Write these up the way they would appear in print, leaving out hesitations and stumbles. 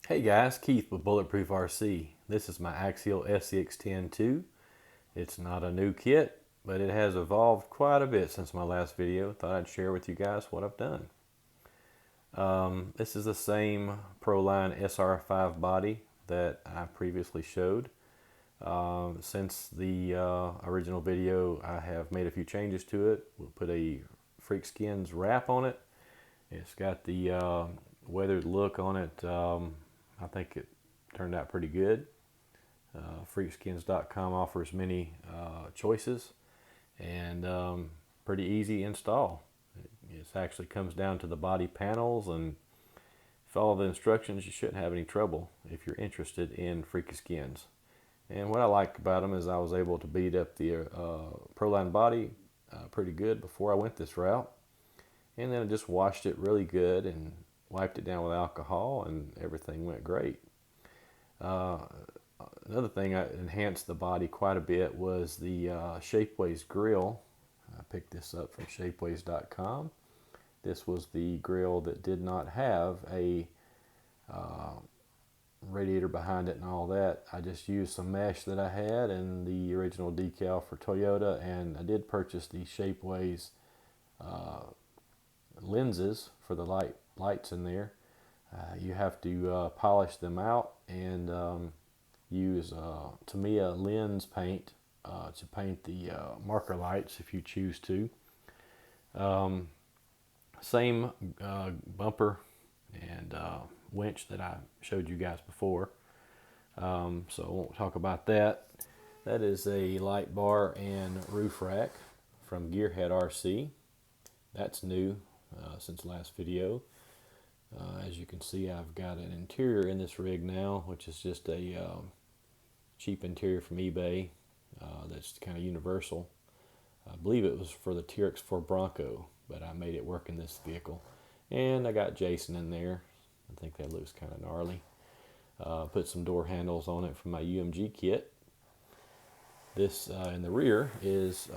Hey guys, Keith with Bulletproof RC. This is my Axial Scx10ii. It's not a new kit, but it has evolved quite a bit since my last video. Thought I'd share with you guys what I've done. This is the same Proline SR5 body that I previously showed. Since the original video, I have made a few changes to it. We'll put a FreakSkins wrap on it. It's got the weathered look on it. I think it turned out pretty good. FreakSkins.com offers many choices and pretty easy install. It actually comes down to the body panels, and follow the instructions. You shouldn't have any trouble if you're interested in FreakSkins. And what I like about them is I was able to beat up the Proline body pretty good before I went this route. And then I just washed it really good and wiped it down with alcohol, and everything went great. Another thing that enhanced the body quite a bit was the Shapeways grill. I picked this up from shapeways.com. This was the grill that did not have a radiator behind it and all that. I just used some mesh that I had and the original decal for Toyota, and I did purchase the Shapeways lenses for the lights in there. You have to polish them out and use Tamiya lens paint to paint the marker lights if you choose to. Same bumper and winch that I showed you guys before, so I won't talk about that. That is a light bar and roof rack from Gearhead RC. That's new since last video. As you can see, I've got an interior in this rig now, which is just a cheap interior from eBay that's kind of universal. I believe it was for the TRX4 Bronco, but I made it work in this vehicle. And I got Jason in there. I think that looks kind of gnarly. Put some door handles on it from my UMG kit. This in the rear is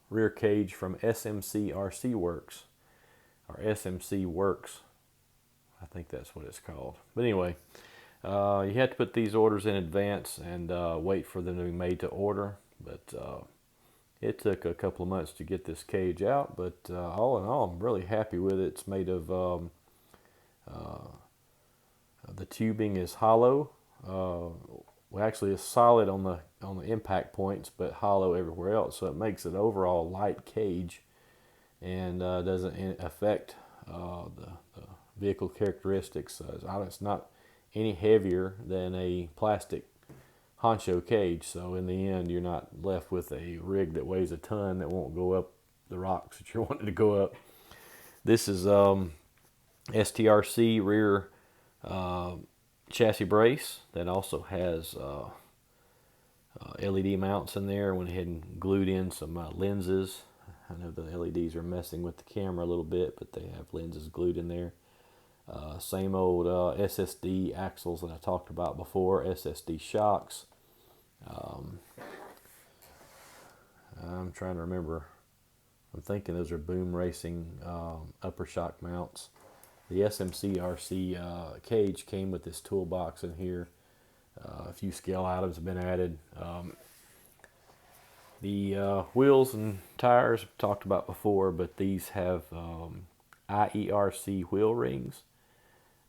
rear cage from SMC RC Works, or SMC Works. I think that's what it's called. But anyway, you have to put these orders in advance and wait for them to be made to order. But it took a couple of months to get this cage out. But all in all, I'm really happy with it. It's made of the tubing is hollow. Well, actually, it's solid on the impact points, but hollow everywhere else. So it makes an overall light cage, and doesn't affect the vehicle characteristics. It's not any heavier than a plastic honcho cage, so in the end you're not left with a rig that weighs a ton that won't go up the rocks that you're wanting to go up. This is STRC rear chassis brace that also has LED mounts in there. Went ahead and glued in some lenses. I know the LEDs are messing with the camera a little bit, but they have lenses glued in there. Same old SSD axles that I talked about before, SSD shocks. I'm trying to remember. I'm thinking those are Boom Racing upper shock mounts. The SMC RC cage came with this toolbox in here. A few scale items have been added. The wheels and tires I've talked about before, but these have IERC wheel rings.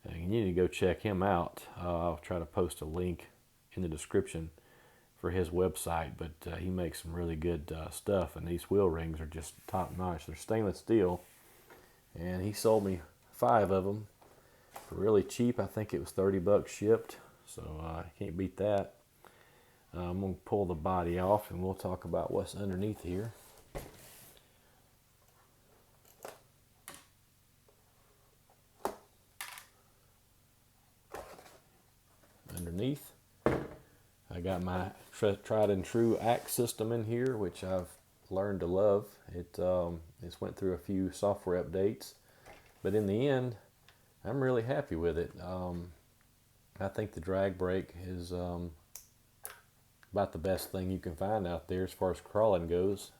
And you need to go check him out. I'll try to post a link in the description for his website, but he makes some really good stuff, and these wheel rings are just top notch. They're stainless steel, and he sold me 5 of them for really cheap. I think it was 30 bucks shipped, so I can't beat that. I'm going to pull the body off and we'll talk about what's underneath here. Underneath, I got my tried and true AX system in here, which I've learned to love. It's went through a few software updates, but in the end, I'm really happy with it. I think the drag brake is about the best thing you can find out there as far as crawling goes.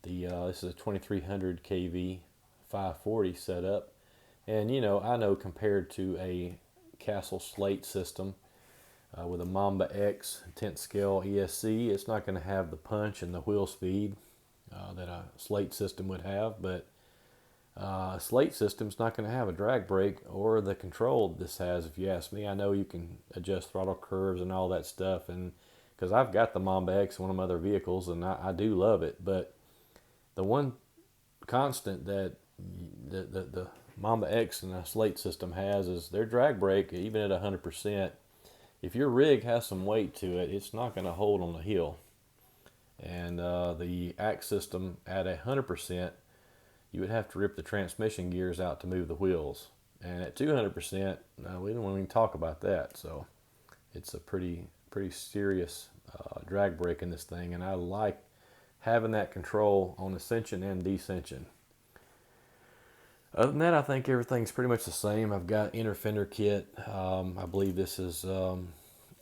This is a 2300 kV 540 setup, and you know, I know compared to a Castle slate system with a Mamba X 10th scale ESC. It's not going to have the punch and the wheel speed that a slate system would have, but a slate system's not going to have a drag brake or the control this has, if you ask me. I know you can adjust throttle curves and all that stuff, and because I've got the Mamba X in one of my other vehicles, and I do love it, but the one constant that the Mamba X and the slate system has is their drag brake, even at 100%. If your rig has some weight to it, it's not going to hold on the hill. And the Axe system at 100%, you would have to rip the transmission gears out to move the wheels. And at 200%, we don't even talk about that. So it's a pretty serious drag brake in this thing, and I like having that control on ascension and descension. Other than that, I think everything's pretty much the same. I've got inner fender kit. I believe this is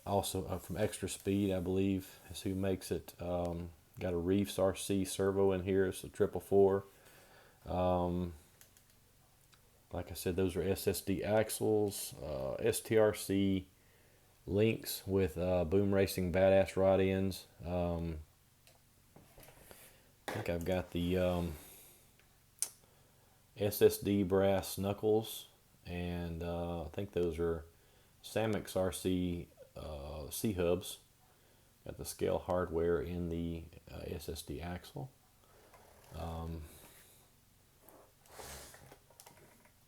also from Extra Speed, I believe is who makes it. Got a REEF'S RC servo in here. It's a 444. Like I said, those are SSD axles, STRC links with Boom Racing Badass rod ends. I think I've got the SSD brass knuckles, and I think those are Samex RC C-hubs. Got the scale hardware in the SSD axle. I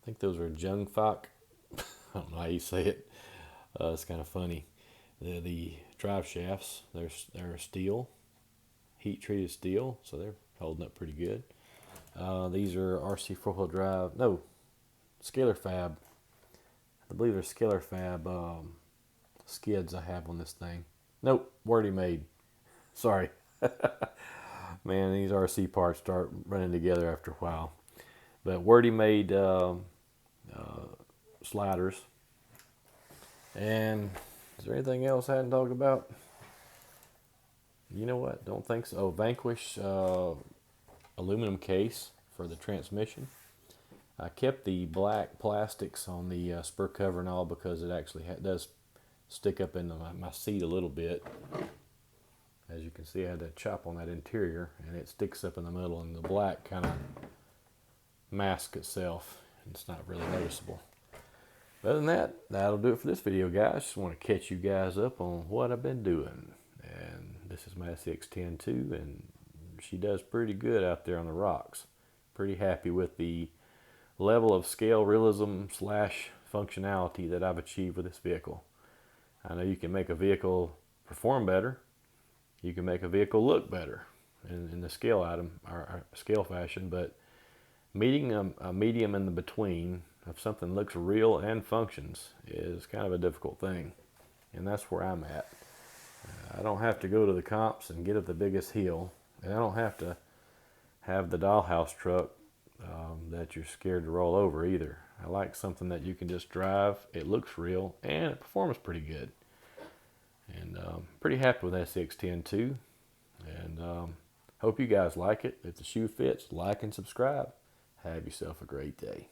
think those are Jungfach. I don't know how you say it. It's kind of funny. The drive shafts, they're steel, heat treated steel, so they're holding up pretty good. These are RC 4-wheel drive, no, Scalar Fab. I believe they're Scalar Fab skids I have on this thing. Nope, Wordy Made. Sorry. Man, these RC parts start running together after a while. But Wordy Made sliders. And is there anything else I hadn't talked about? You know what? Don't think so. Oh, Vanquish aluminum case for the transmission. I kept the black plastics on the spur cover and all because it actually does stick up into my seat a little bit. As you can see, I had to chop on that interior, and it sticks up in the middle, and the black kind of masks itself. It's not really noticeable. Other than that, that'll do it for this video, guys. Just want to catch you guys up on what I've been doing. And this is my Scx10ii, and she does pretty good out there on the rocks. Pretty happy with the level of scale realism / functionality that I've achieved with this vehicle. I know you can make a vehicle perform better. You can make a vehicle look better in the scale item or scale fashion, but meeting a medium in the between of something looks real and functions is kind of a difficult thing, and that's where I'm at. I don't have to go to the comps and get up the biggest hill, and I don't have to have the dollhouse truck that you're scared to roll over either. I like something that you can just drive, it looks real, and it performs pretty good. And pretty happy with Scx10ii, and hope you guys like it. If the shoe fits, like and subscribe. Have yourself a great day.